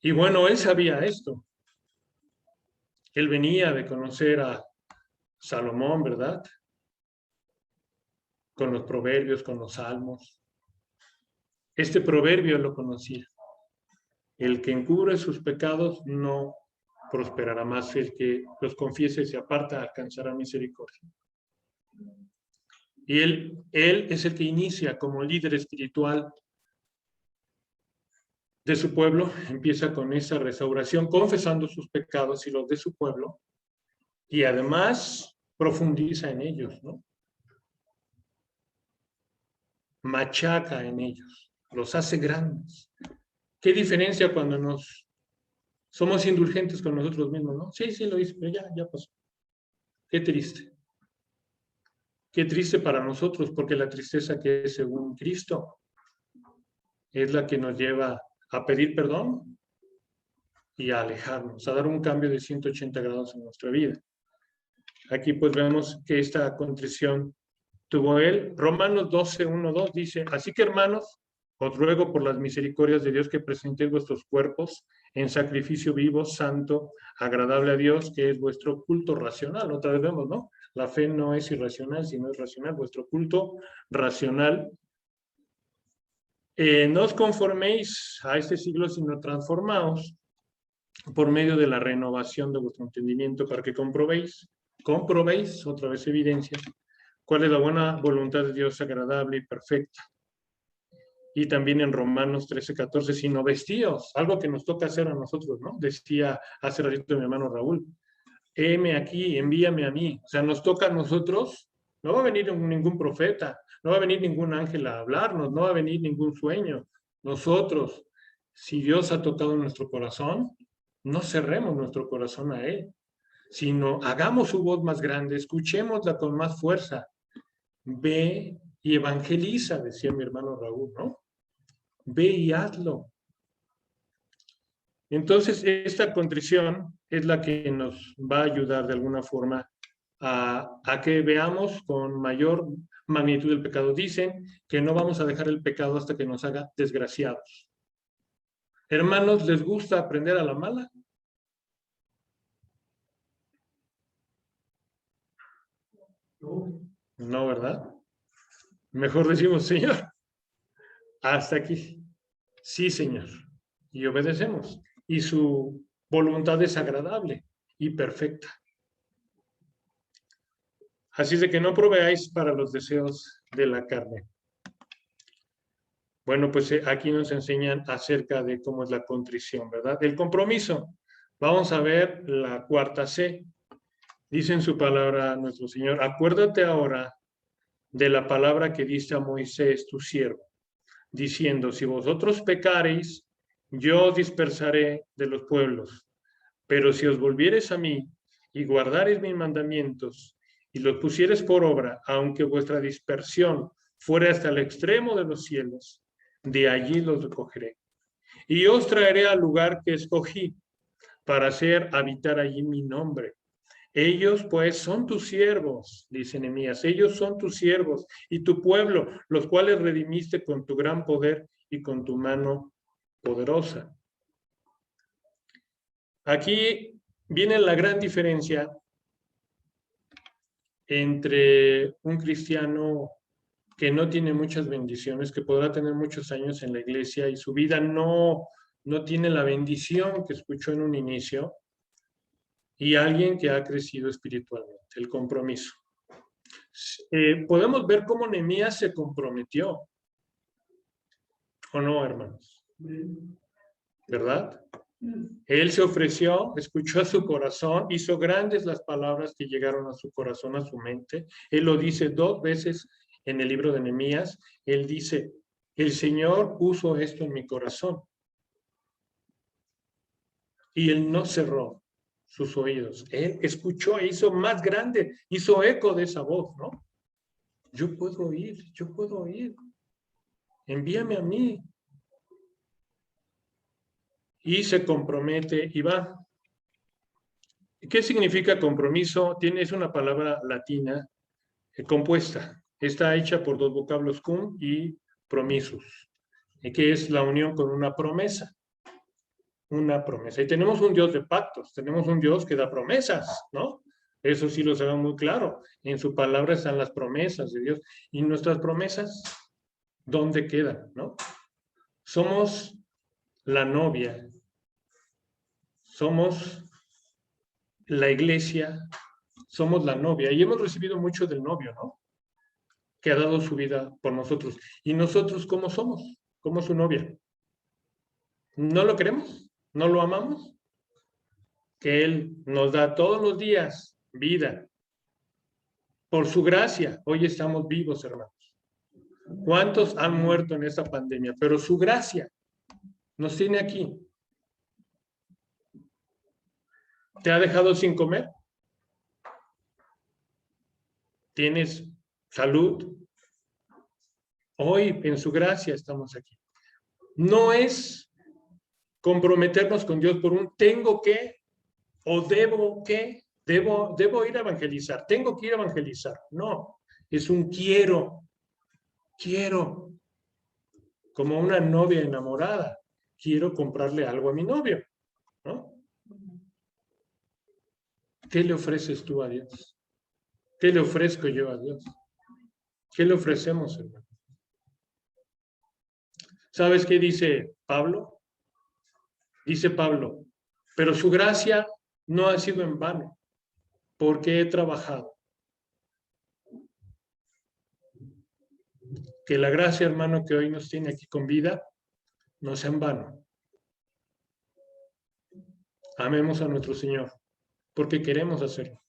Y bueno, él sabía esto. Él venía de conocer a Salomón, ¿verdad? Con los proverbios, con los salmos. Este proverbio lo conocía. El que encubre sus pecados no prosperará, más el que los confiese y se aparta alcanzará misericordia. Y él es el que inicia como líder espiritual de su pueblo, empieza con esa restauración, confesando sus pecados y los de su pueblo, y además profundiza en ellos, ¿no? Machaca en ellos, los hace grandes. ¿Qué diferencia cuando somos indulgentes con nosotros mismos, ¿no? Sí, lo hice, pero ya pasó. Qué triste. Qué triste para nosotros, porque la tristeza que es según Cristo es la que nos lleva a pedir perdón y a alejarnos, a dar un cambio de 180 grados en nuestra vida. Aquí pues vemos que esta contrición tuvo él. Romanos 12:1-2 dice: así que, hermanos, os ruego por las misericordias de Dios que presentéis vuestros cuerpos en sacrificio vivo, santo, agradable a Dios, que es vuestro culto racional. Otra vez vemos, ¿no? La fe no es irracional, sino es racional. Vuestro culto racional. No os conforméis a este siglo, sino transformaos por medio de la renovación de vuestro entendimiento, para que comprobéis, otra vez evidencia, cuál es la buena voluntad de Dios, agradable y perfecta. Y también en Romanos 13:14, sino vestíos, algo que nos toca hacer a nosotros, ¿no? Decía hace ratito mi hermano Raúl: heme aquí, envíame a mí. O sea, nos toca a nosotros. No va a venir ningún profeta, no va a venir ningún ángel a hablarnos, no va a venir ningún sueño. Nosotros, si Dios ha tocado nuestro corazón, no cerremos nuestro corazón a Él, sino hagamos su voz más grande, escuchémosla con más fuerza. Ve y evangeliza, decía mi hermano Raúl, ¿no? Ve y hazlo. Entonces, esta contrición es la que nos va a ayudar de alguna forma a que veamos con mayor magnitud el pecado. Dicen que no vamos a dejar el pecado hasta que nos haga desgraciados. Hermanos, ¿les gusta aprender a la mala? No, ¿verdad? Mejor decimos: Señor, hasta aquí. Sí, Señor. Y obedecemos. Y su voluntad es agradable y perfecta. Así es de que no proveáis para los deseos de la carne. Bueno, pues aquí nos enseñan acerca de cómo es la contrición, ¿verdad? El compromiso. Vamos a ver la cuarta C. Dice en su palabra nuestro Señor: acuérdate ahora de la palabra que diste a Moisés, tu siervo, diciendo: si vosotros pecareis, yo os dispersaré de los pueblos, pero si os volviereis a mí y guardareis mis mandamientos y los pusiereis por obra, aunque vuestra dispersión fuera hasta el extremo de los cielos, de allí los recogeré. Y os traeré al lugar que escogí para hacer habitar allí mi nombre. Ellos pues son tus siervos, dice Nehemías, ellos son tus siervos y tu pueblo, los cuales redimiste con tu gran poder y con tu mano poderosa. Aquí viene la gran diferencia entre un cristiano que no tiene muchas bendiciones, que podrá tener muchos años en la iglesia y su vida no tiene la bendición que escuchó en un inicio, y alguien que ha crecido espiritualmente, el compromiso. Podemos ver cómo Nehemías se comprometió, ¿o no, hermanos? ¿Verdad? Él se ofreció, escuchó a su corazón, hizo grandes las palabras que llegaron a su corazón, a su mente. Él lo dice 2 veces en el libro de Nehemías. Él dice, el Señor puso esto en mi corazón. Y él no cerró sus oídos. Él escuchó e hizo más grande, hizo eco de esa voz, ¿no? Yo puedo oír, yo puedo oír. Envíame a mí. Y se compromete y va. ¿Qué significa compromiso? Es una palabra latina compuesta. Está hecha por 2 vocablos, cum y promisus, que es la unión con una promesa. Una promesa. Y tenemos un Dios de pactos, tenemos un Dios que da promesas, ¿no? Eso sí lo sabemos muy claro. En su palabra están las promesas de Dios. Y nuestras promesas, ¿dónde quedan, no? Somos la novia, somos la iglesia, somos la novia. Y hemos recibido mucho del novio, ¿no? Que ha dado su vida por nosotros. ¿Y nosotros cómo somos? ¿Cómo su novia? ¿No lo queremos? ¿No lo amamos? Que Él nos da todos los días vida. Por su gracia, hoy estamos vivos, hermanos. ¿Cuántos han muerto en esta pandemia? Pero su gracia nos tiene aquí. ¿Te ha dejado sin comer? ¿Tienes salud? Hoy, en su gracia, estamos aquí. No es comprometernos con Dios por un tengo que o debo que, debo ir a evangelizar, tengo que ir a evangelizar. No, es un quiero, como una novia enamorada, quiero comprarle algo a mi novio, ¿no? ¿Qué le ofreces tú a Dios? ¿Qué le ofrezco yo a Dios? ¿Qué le ofrecemos, hermano? ¿Sabes qué dice Pablo? Dice Pablo, pero su gracia no ha sido en vano, porque he trabajado. Que la gracia, hermano, que hoy nos tiene aquí con vida, no sea en vano. Amemos a nuestro Señor, porque queremos hacerlo.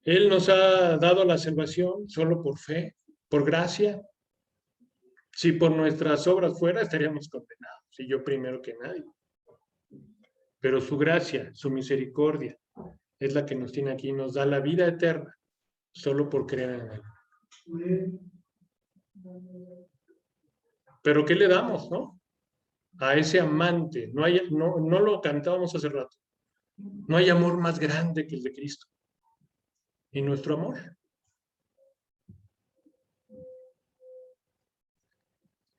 Él nos ha dado la salvación solo por fe, por gracia. Si por nuestras obras fuera, estaríamos condenados, y yo primero que nadie. Pero su gracia, su misericordia, es la que nos tiene aquí, nos da la vida eterna, solo por creer en Él. Pero ¿qué le damos, no? A ese amante, no lo cantábamos hace rato, no hay amor más grande que el de Cristo. ¿Y nuestro amor?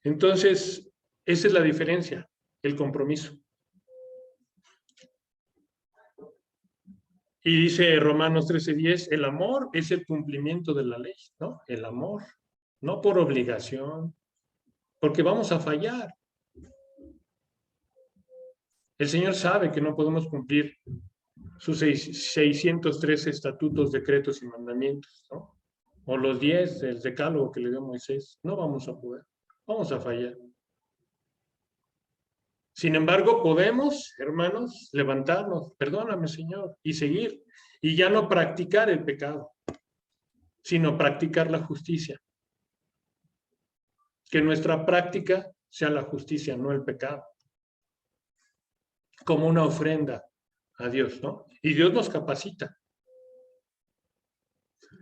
Entonces, esa es la diferencia, el compromiso. Y dice Romanos 13:10, el amor es el cumplimiento de la ley, ¿no? El amor, no por obligación, porque vamos a fallar. El Señor sabe que no podemos cumplir sus 613 estatutos, decretos y mandamientos, ¿no? O los 10 del decálogo que le dio Moisés. No vamos a poder, vamos a fallar. Sin embargo, podemos, hermanos, levantarnos, perdóname, Señor, y seguir, y ya no practicar el pecado, sino practicar la justicia. Que nuestra práctica sea la justicia, no el pecado. como una ofrenda a Dios, ¿no? Y Dios nos capacita.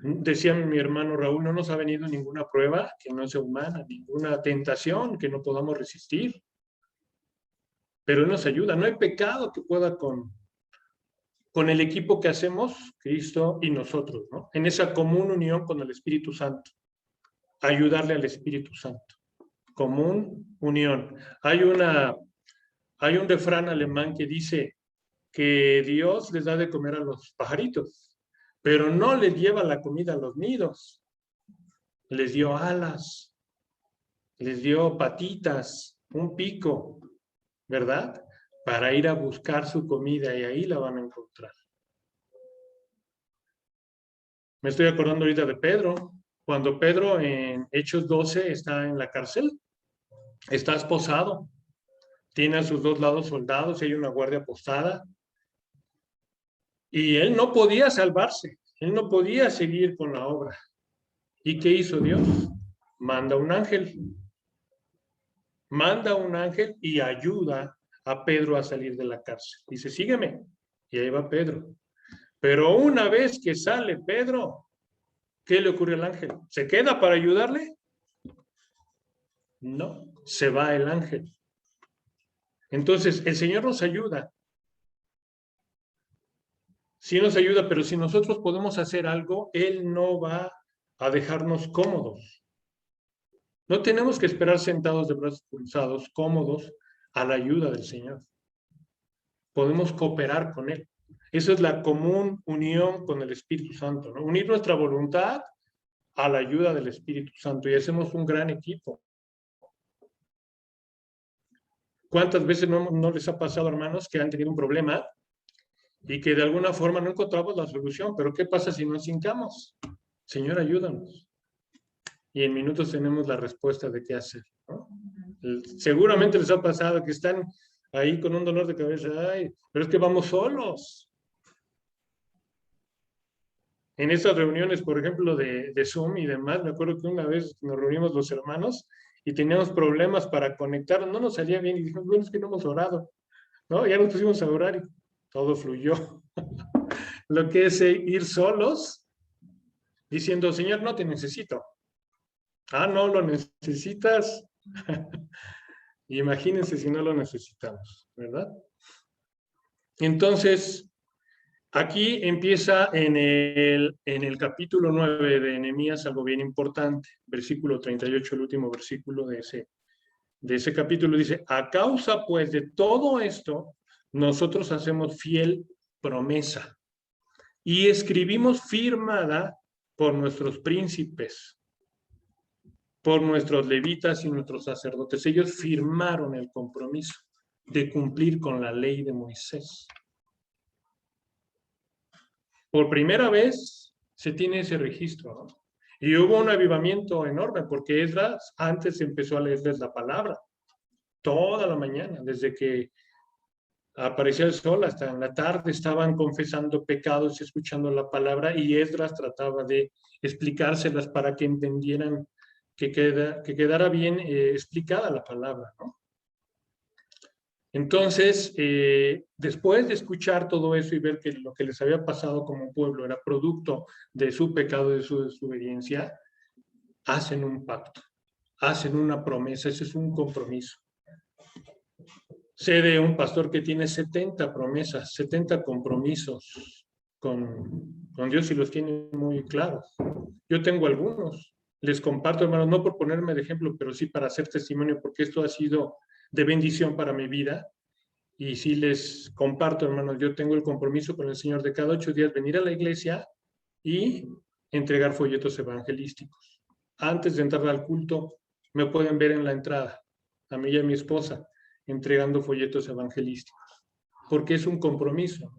Decía mi hermano Raúl, no nos ha venido ninguna prueba que no sea humana, ninguna tentación que no podamos resistir. Pero Él nos ayuda. No hay pecado que pueda con el equipo que hacemos, Cristo y nosotros, ¿no? En esa común unión con el Espíritu Santo. Ayudarle al Espíritu Santo. Común unión. Hay un refrán alemán que dice que Dios les da de comer a los pajaritos, pero no les lleva la comida a los nidos. Les dio alas, les dio patitas, un pico, ¿verdad? Para ir a buscar su comida y ahí la van a encontrar. Me estoy acordando ahorita de Pedro. Cuando Pedro en Hechos 12 está en la cárcel, está esposado, tiene a sus dos lados soldados y hay una guardia postada. Y él no podía salvarse, él no podía seguir con la obra. ¿Y qué hizo Dios? Manda un ángel. Manda un ángel y ayuda a Pedro a salir de la cárcel. Dice, sígueme. Y ahí va Pedro. Pero una vez que sale Pedro, ¿qué le ocurre al ángel? ¿Se queda para ayudarle? No, se va el ángel. Entonces, el Señor nos ayuda. Sí nos ayuda, pero si nosotros podemos hacer algo, Él no va a dejarnos cómodos. No tenemos que esperar sentados de brazos cruzados, cómodos, a la ayuda del Señor. Podemos cooperar con Él. Eso es la común unión con el Espíritu Santo, ¿no? Unir nuestra voluntad a la ayuda del Espíritu Santo y hacemos un gran equipo. ¿Cuántas veces no les ha pasado, hermanos, que han tenido un problema y que de alguna forma no encontramos la solución? Pero ¿qué pasa si nos hincamos? Señor, ayúdanos. Y en minutos tenemos la respuesta de qué hacer, ¿no? Seguramente les ha pasado que están ahí con un dolor de cabeza. Ay, pero es que vamos solos. En esas reuniones, por ejemplo, de Zoom y demás, me acuerdo que una vez nos reunimos los hermanos y teníamos problemas para conectar, no nos salía bien y dijimos, bueno, es que no hemos orado, ¿no? Ya nos pusimos a orar y todo fluyó. Lo que es ir solos diciendo, Señor, no te necesito. Ah, no lo necesitas. Imagínense si no lo necesitamos, ¿verdad? Entonces, aquí empieza en el capítulo 9 de Nehemías algo bien importante, versículo 38, el último versículo de ese capítulo, dice, a causa pues de todo esto, nosotros hacemos fiel promesa y escribimos firmada por nuestros príncipes, por nuestros levitas y nuestros sacerdotes. Ellos firmaron el compromiso de cumplir con la ley de Moisés. Por primera vez se tiene ese registro, ¿no? Y hubo un avivamiento enorme porque Esdras antes empezó a leerles la palabra toda la mañana, desde que aparecía el sol hasta en la tarde estaban confesando pecados y escuchando la palabra y Esdras trataba de explicárselas para que entendieran que quedara bien explicada la palabra, ¿no? Entonces, después de escuchar todo eso y ver que lo que les había pasado como pueblo era producto de su pecado, de su desobediencia, hacen un pacto, hacen una promesa, ese es un compromiso. Sé de un pastor que tiene 70 promesas, 70 compromisos con Dios y los tiene muy claros. Yo tengo algunos, les comparto, hermanos, no por ponerme de ejemplo, pero sí para hacer testimonio, porque esto ha sido de bendición para mi vida. Y sí les comparto, hermanos, yo tengo el compromiso con el Señor de cada 8 días venir a la iglesia y entregar folletos evangelísticos. Antes de entrar al culto, me pueden ver en la entrada, a mí y a mi esposa, entregando folletos evangelísticos, porque es un compromiso.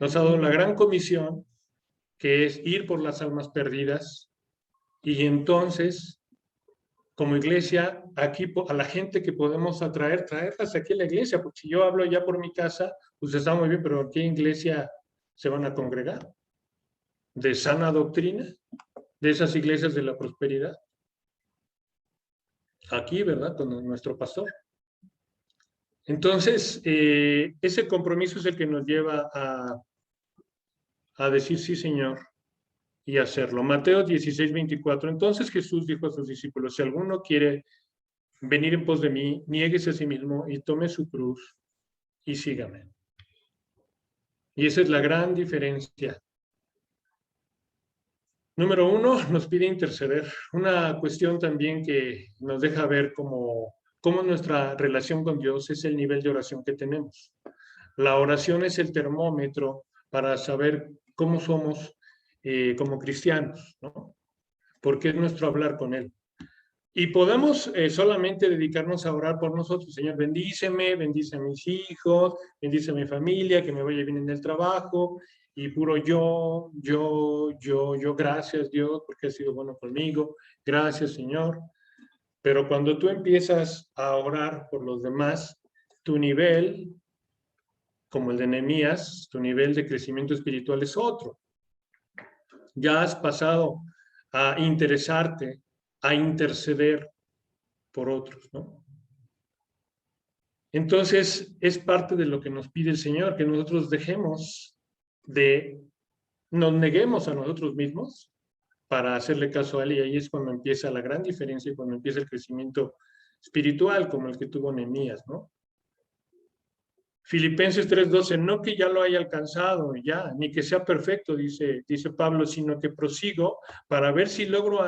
Nos ha dado la gran comisión, que es ir por las almas perdidas, y entonces, como iglesia, aquí a la gente que podemos atraer, traerlas aquí a la iglesia, porque si yo hablo ya por mi casa, pues está muy bien, pero ¿a qué iglesia se van a congregar? ¿De sana doctrina? ¿De esas iglesias de la prosperidad? Aquí, ¿verdad? Con nuestro pastor. Entonces, ese compromiso es el que nos lleva a decir sí, Señor, y hacerlo. Mateo 16:24. Entonces Jesús dijo a sus discípulos, si alguno quiere venir en pos de mí, niéguese a sí mismo y tome su cruz y sígame. Y esa es la gran diferencia. Número uno, nos pide interceder. Una cuestión también que nos deja ver cómo nuestra relación con Dios es el nivel de oración que tenemos. La oración es el termómetro para saber cómo somos como cristianos, ¿no? Porque es nuestro hablar con Él. Y podemos solamente dedicarnos a orar por nosotros. Señor, bendíceme, bendice a mis hijos, bendice a mi familia, que me vaya bien en el trabajo. Y puro yo, gracias Dios, porque has sido bueno conmigo. Gracias, Señor. Pero cuando tú empiezas a orar por los demás, tu nivel, como el de Nehemías, tu nivel de crecimiento espiritual es otro. Ya has pasado a interesarte, a interceder por otros, ¿no? Entonces, es parte de lo que nos pide el Señor, que nosotros nos neguemos a nosotros mismos para hacerle caso a Él, y ahí es cuando empieza la gran diferencia y cuando empieza el crecimiento espiritual, como el que tuvo Nehemías, ¿no? Filipenses 3:12, no que ya lo haya alcanzado, ya, ni que sea perfecto, dice Pablo, sino que prosigo para ver si logro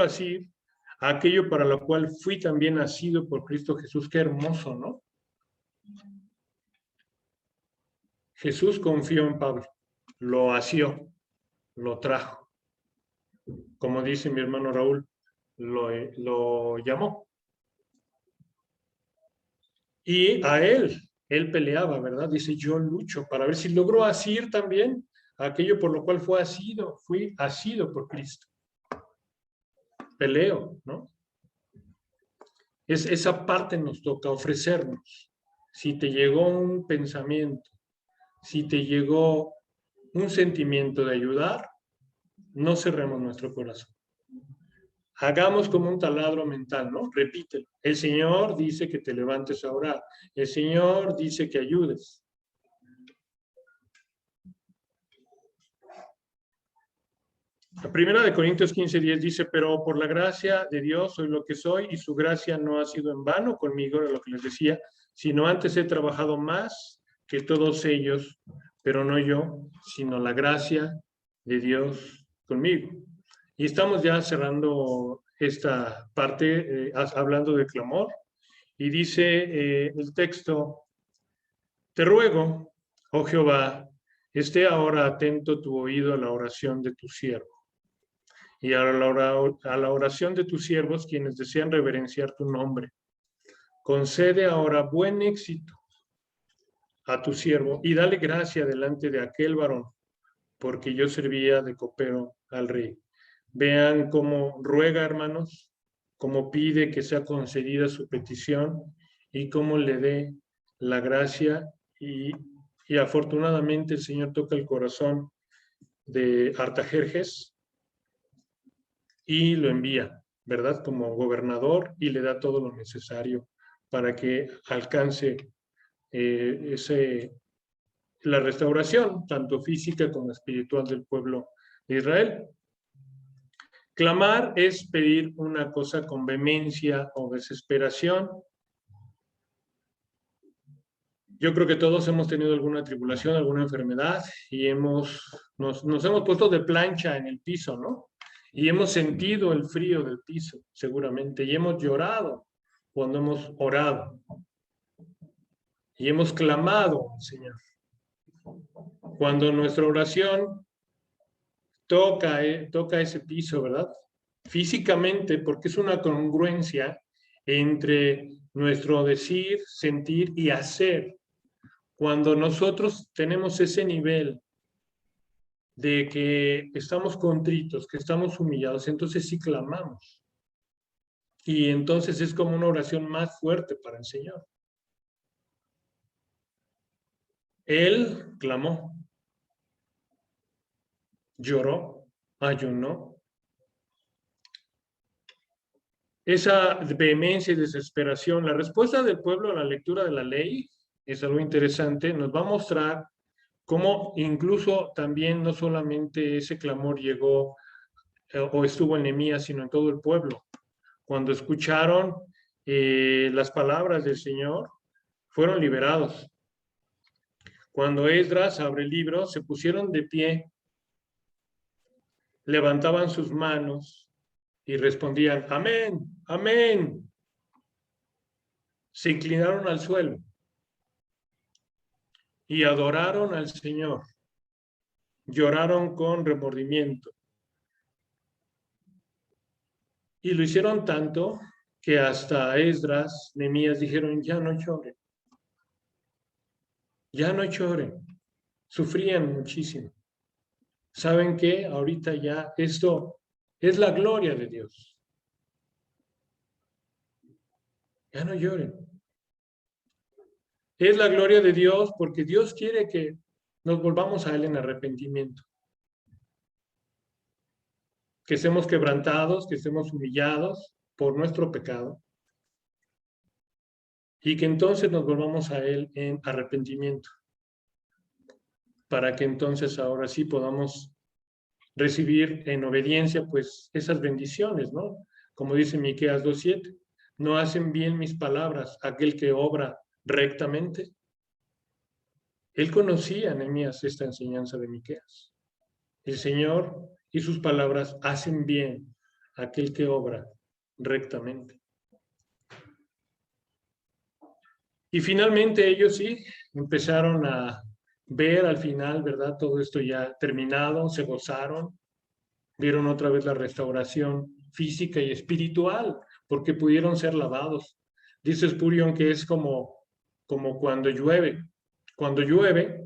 así aquello para lo cual fui también nacido por Cristo Jesús. Qué hermoso, ¿no? Jesús confió en Pablo, lo asió, lo trajo. Como dice mi hermano Raúl, lo llamó. Y a él peleaba, ¿verdad? Dice, yo lucho para ver si logro asir también aquello por lo cual fui asido por Cristo. Peleo, ¿no? Esa parte nos toca ofrecernos. Si te llegó un pensamiento, si te llegó un sentimiento de ayudar, no cerremos nuestro corazón. Hagamos como un taladro mental, ¿no? Repítelo. El Señor dice que te levantes a orar. El Señor dice que ayudes. La primera de Corintios 15:10 dice, pero por la gracia de Dios soy lo que soy y su gracia no ha sido en vano conmigo, era lo que les decía, sino antes he trabajado más que todos ellos, pero no yo, sino la gracia de Dios conmigo. Y estamos ya cerrando esta parte, hablando de clamor, y dice el texto, te ruego, oh Jehová, esté ahora atento tu oído a la oración de tu siervo y a la oración de tus siervos, quienes desean reverenciar tu nombre. Concede ahora buen éxito a tu siervo y dale gracia delante de aquel varón, porque yo servía de copero al rey. Vean cómo ruega, hermanos, cómo pide que sea concedida su petición y cómo le dé la gracia y afortunadamente el Señor toca el corazón de Artajerjes y lo envía, ¿verdad? Como gobernador y le da todo lo necesario para que alcance la restauración, tanto física como espiritual del pueblo de Israel. Clamar es pedir una cosa con vehemencia o desesperación. Yo creo que todos hemos tenido alguna tribulación, alguna enfermedad y nos hemos puesto de plancha en el piso, ¿no? Y hemos sentido el frío del piso, seguramente, y hemos llorado cuando hemos orado y hemos clamado al Señor. Cuando nuestra oración toca ese piso, ¿verdad? Físicamente, porque es una congruencia entre nuestro decir, sentir y hacer. Cuando nosotros tenemos ese nivel de que estamos contritos, que estamos humillados, entonces sí clamamos. Y entonces es como una oración más fuerte para el Señor. Él clamó, lloró, ayunó. esa vehemencia y desesperación. La respuesta del pueblo a la lectura de la ley es algo interesante. Nos va a mostrar cómo incluso también no solamente ese clamor llegó o estuvo en Nehemías, sino en todo el pueblo. Cuando escucharon las palabras del Señor, fueron liberados. Cuando Esdras abre el libro, se pusieron de pie, levantaban sus manos y respondían, amén, amén. Se inclinaron al suelo y adoraron al Señor. Lloraron con remordimiento. Y lo hicieron tanto que hasta Esdras, Nehemías dijeron, ya no lloren. Ya no lloren. Sufrían muchísimo. ¿Saben qué? Ahorita ya esto es la gloria de Dios. Ya no lloren. Es la gloria de Dios porque Dios quiere que nos volvamos a Él en arrepentimiento. Que estemos quebrantados, que estemos humillados por nuestro pecado y que entonces nos volvamos a Él en arrepentimiento para que entonces ahora sí podamos recibir en obediencia pues esas bendiciones, ¿no? Como dice Miqueas 2:7, no hacen bien mis palabras aquel que obra rectamente. Él conocía, Nehemías, esta enseñanza de Miqueas. El Señor y sus palabras hacen bien a aquel que obra rectamente. Y finalmente ellos sí empezaron a ver al final, ¿verdad? Todo esto ya terminado, se gozaron, vieron otra vez la restauración física y espiritual, porque pudieron ser lavados. Dice Spurion que es como cuando llueve. Cuando llueve,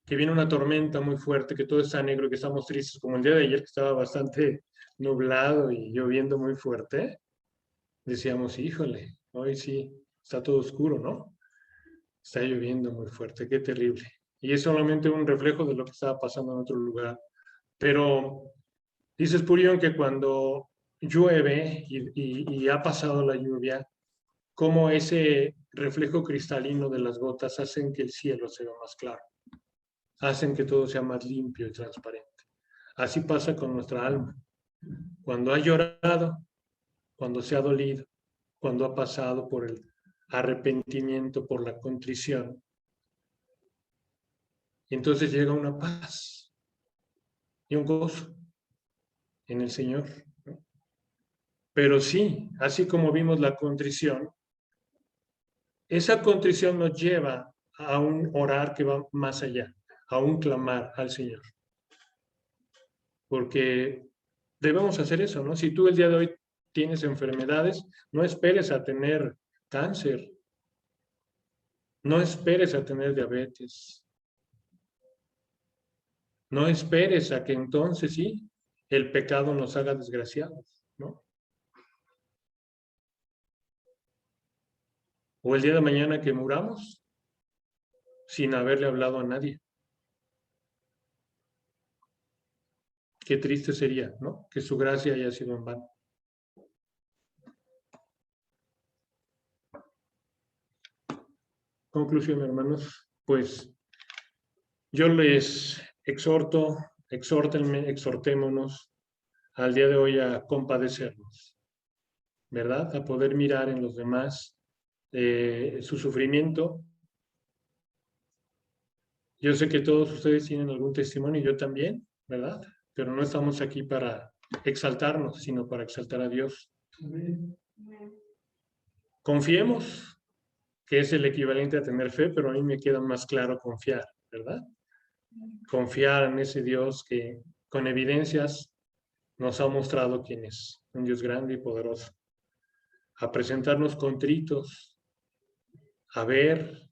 que viene una tormenta muy fuerte, que todo está negro, que estamos tristes, como el día de ayer, que estaba bastante nublado y lloviendo muy fuerte, decíamos, híjole, hoy sí, está todo oscuro, ¿no? Está lloviendo muy fuerte, qué terrible. Y es solamente un reflejo de lo que estaba pasando en otro lugar. Pero dice Spurion que cuando llueve y ha pasado la lluvia, como ese reflejo cristalino de las gotas hacen que el cielo se vea más claro, hacen que todo sea más limpio y transparente. Así pasa con nuestra alma. Cuando ha llorado, cuando se ha dolido, cuando ha pasado por el arrepentimiento, por la contrición, entonces llega una paz y un gozo en el Señor. Pero sí, así como vimos la contrición, esa contrición nos lleva a un orar que va más allá, a un clamar al Señor. Porque debemos hacer eso, ¿no? Si tú el día de hoy tienes enfermedades, no esperes a tener cáncer, no esperes a tener diabetes, no esperes a que entonces sí, el pecado nos haga desgraciados, ¿no? O el día de mañana que muramos sin haberle hablado a nadie. Qué triste sería, ¿no? Que su gracia haya sido en vano. Conclusión, hermanos, pues yo les exhorto, exhórtenme, exhortémonos al día de hoy a compadecernos, ¿verdad? A poder mirar en los demás su sufrimiento. Yo sé que todos ustedes tienen algún testimonio, yo también, ¿verdad? Pero no estamos aquí para exaltarnos, sino para exaltar a Dios. Confiemos, que es el equivalente a tener fe, pero a mí me queda más claro confiar, ¿verdad? Confiar en ese Dios que con evidencias nos ha mostrado quién es, un Dios grande y poderoso. A presentarnos contritos, a ver,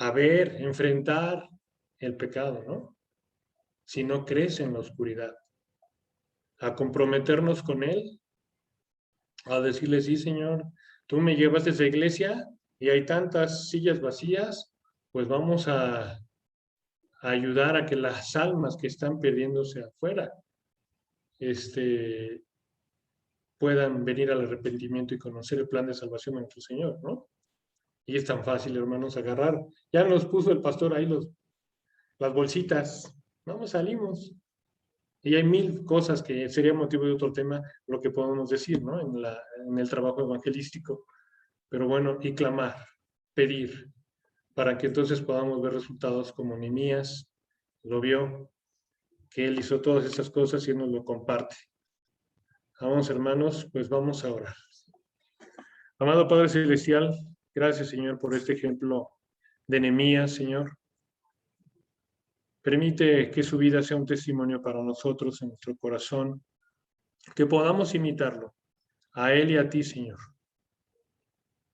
enfrentar el pecado, ¿no? Si no crees en la oscuridad, a comprometernos con Él, a decirle, sí, Señor, tú me llevas a esa iglesia y hay tantas sillas vacías, pues vamos a ayudar a que las almas que están perdiéndose afuera, puedan venir al arrepentimiento y conocer el plan de salvación de nuestro Señor, ¿no? Y es tan fácil, hermanos, agarrar. Ya nos puso el pastor ahí las bolsitas. Vamos, salimos. Y hay mil cosas que sería motivo de otro tema, lo que podemos decir, ¿no? En el trabajo evangelístico. Pero bueno, y clamar, pedir, para que entonces podamos ver resultados como Nehemías lo vio, que él hizo todas esas cosas y él nos lo comparte. Vamos, hermanos, pues vamos a orar. Amado Padre Celestial, gracias, Señor, por este ejemplo de Nehemías, Señor. Permite que su vida sea un testimonio para nosotros en nuestro corazón, que podamos imitarlo, a él y a ti, Señor.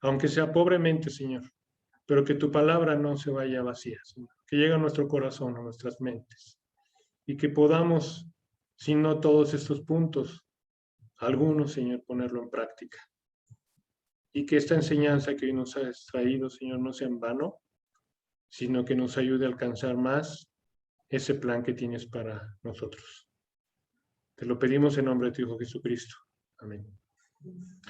Aunque sea pobremente, Señor, pero que tu palabra no se vaya vacía, Señor. Que llegue a nuestro corazón, a nuestras mentes, y que podamos, si no todos estos puntos, algunos, Señor, ponerlo en práctica. Y que esta enseñanza que hoy nos has traído, Señor, no sea en vano, sino que nos ayude a alcanzar más ese plan que tienes para nosotros. Te lo pedimos en nombre de tu Hijo Jesucristo. Amén.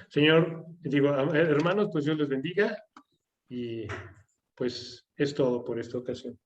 Señor, digo, hermanos, pues Dios les bendiga y pues es todo por esta ocasión.